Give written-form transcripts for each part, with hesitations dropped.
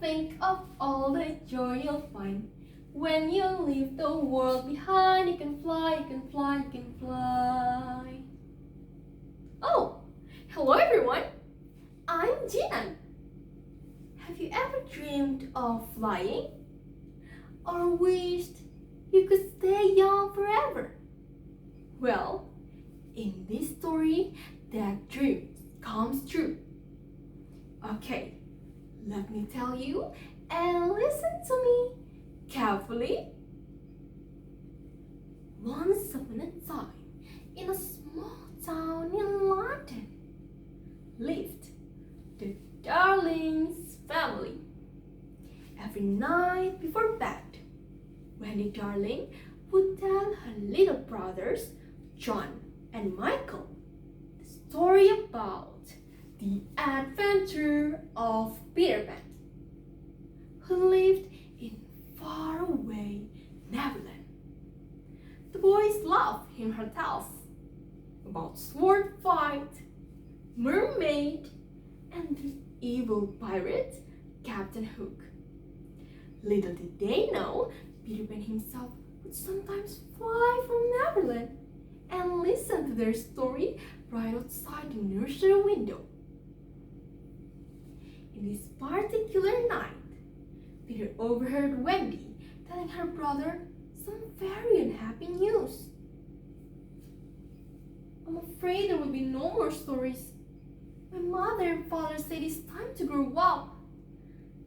think of all the joy you'll find when you leave the world behind. You can fly, you can fly, you can fly. Oh, hello everyone. I'm Jinan. Have you ever dreamed of flying? Or wished you could stay young forever? Well, in this story, that dream comes true. Okay, let me tell you and listen to me carefully. Once upon a time, in a small town in London, lived the Darling's family. Every night before bed, Wendy Darling would tell her little brothers, John and Michael, the story about the adventure of Peter Pan, who lived in faraway Neverland. The boys loved hearing her tales about sword fight, mermaid, and the evil pirate Captain Hook. Little did they know, Peter Pan himself would sometimes fly from Neverland and listen to their story right outside the nursery window. In this particular night, Peter overheard Wendy telling her brother some very unhappy news. I'm afraid there will be no more stories. My mother and father said it's time to grow up.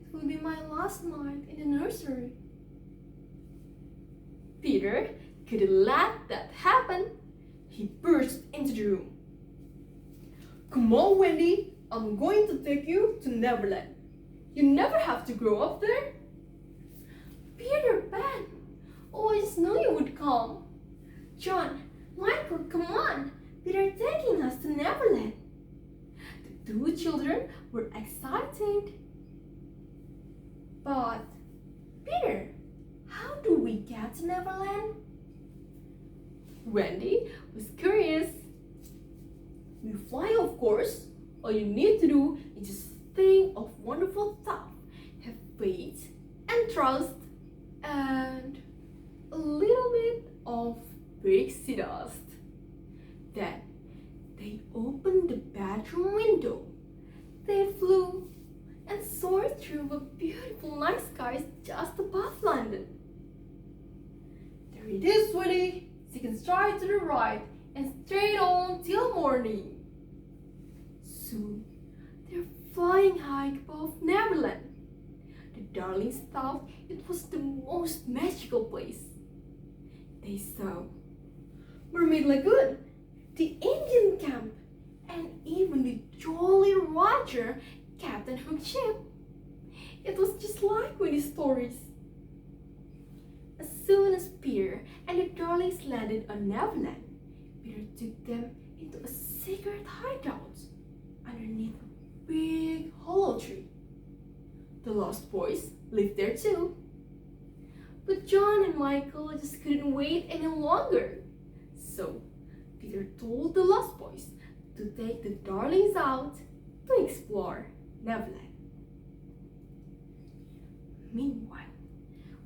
It will be my last night in the nursery. Peter couldn't let that happen. He burst into the room. Come on, Wendy. I'm going to take you to Neverland. You never have to grow up there. Peter Pan, always knew you would come. John, Michael, come on. Peter taking us to Neverland. The two children were excited. But, Peter, how do we get to Neverland? Wendy was curious. We fly, of course. All you need to do is just think of wonderful stuff, have faith and trust, and a little bit of pixie dust. Then they opened the bedroom window. They flew and soared through the beautiful night skies just above London. There it is, sweetie. Second stride to the right and straight on till morning. Soon, they're flying high above Neverland. The Darlings thought it was the most magical place. They saw Mermaid Lagoon, the Indian camp, and even the Jolly Roger, Captain Hook ship. It was just like Winnie's stories. As soon as Peter and the Darlings landed on Neverland, Peter took them into a secret hideout underneath a big hollow tree. The Lost Boys lived there too. But John and Michael just couldn't wait any longer. So Peter told the Lost Boys to take the Darlings out to explore Neverland. Meanwhile,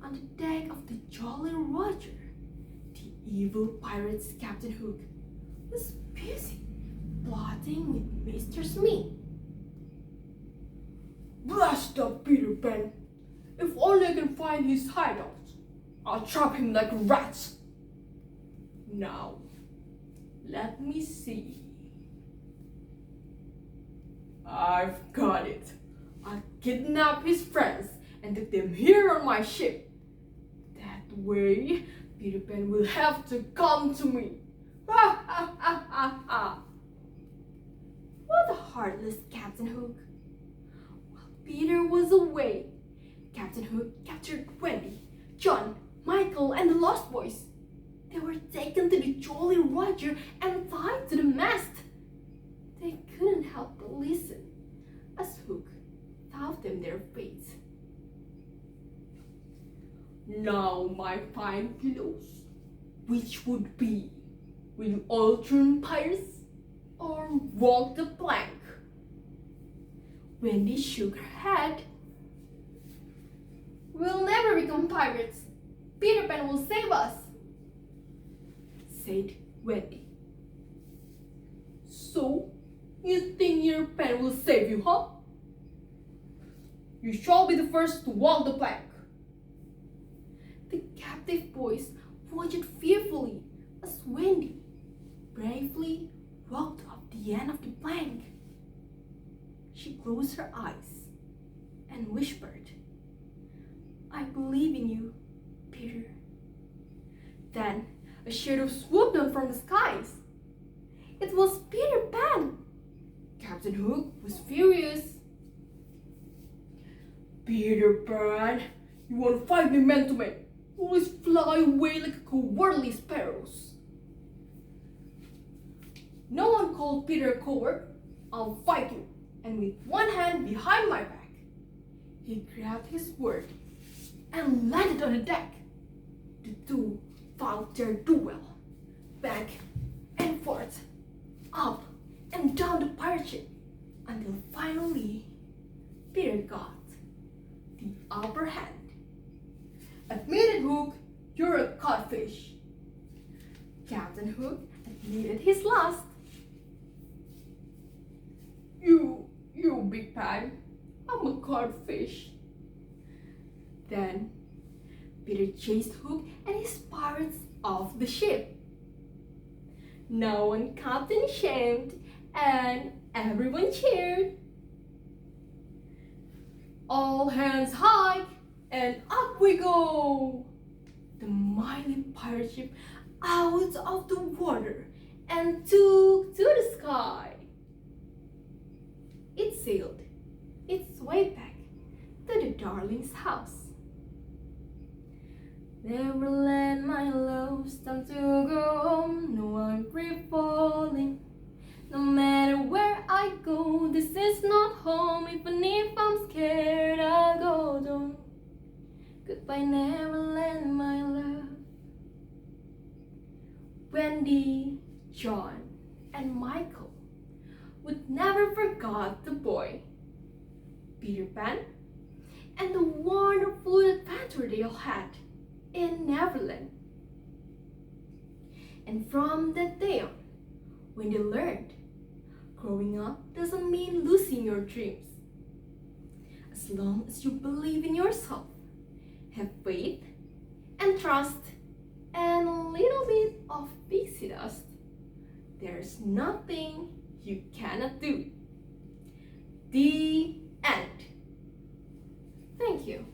on the deck of the Jolly Roger, the evil pirate's Captain Hook was busy plotting with Mr. Smith. Blast up Peter Pan! If only I can find his hideout, I'll trap him like rats. Now, let me see. I've got it. I'll kidnap his friends and take them here on my ship. That way, Peter Pan will have to come to me. Ha ha ha ha ha! What a heartless Captain Hook. While Peter was away, Captain Hook captured Wendy, John, Michael, and the Lost Boys. They were taken to the Jolly Roger and tied to the mast. They couldn't help but listen as Hook taught them their fate. Now, my fine fellows, which would be? Will you all turn pirates or walk the plank? Wendy shook her head. pirates. Peter Pan will save us," said Wendy. "So, you think your pen will save you, huh? You shall be the first to walk the plank." The captive boys watched fearfully as Wendy bravely walked up the end of the plank. She closed her eyes and whispered, "I believe in you, Peter." Then a shadow swooped down from the skies. It was Peter Pan. Captain Hook was furious. "Peter Pan, you won't fight me man to man. You always fly away like cowardly sparrows." "No one called Peter a coward. I'll fight you." And with one hand behind my back, he grabbed his sword and landed on the deck. The two fought their duel, back and forth, up and down the pirate ship, until finally Peter got the upper hand. "Admit it, Hook, you're a codfish." Captain Hook admitted his loss. You big pan, I'm a codfish." Then Peter chased Hook and his pirates off the ship. No one captain shamed and everyone cheered. "All hands high and up we go!" The mighty pirate ship out of the water and took to the sky. It sailed its way back to the darling's house. "Neverland, my love, it's time to go home. No, I'm free falling. No matter where I go, this is not home. Even if I'm scared, I'll go down. Goodbye, Neverland, my love." Wendy, John, and Michael would never forget the boy, Peter Pan, and the wonderful adventure they all had in Neverland. And from that day on, when they learned, growing up doesn't mean losing your dreams. As long as you believe in yourself, have faith and trust, and a little bit of pixie dust, there's nothing you cannot do. The end. Thank you.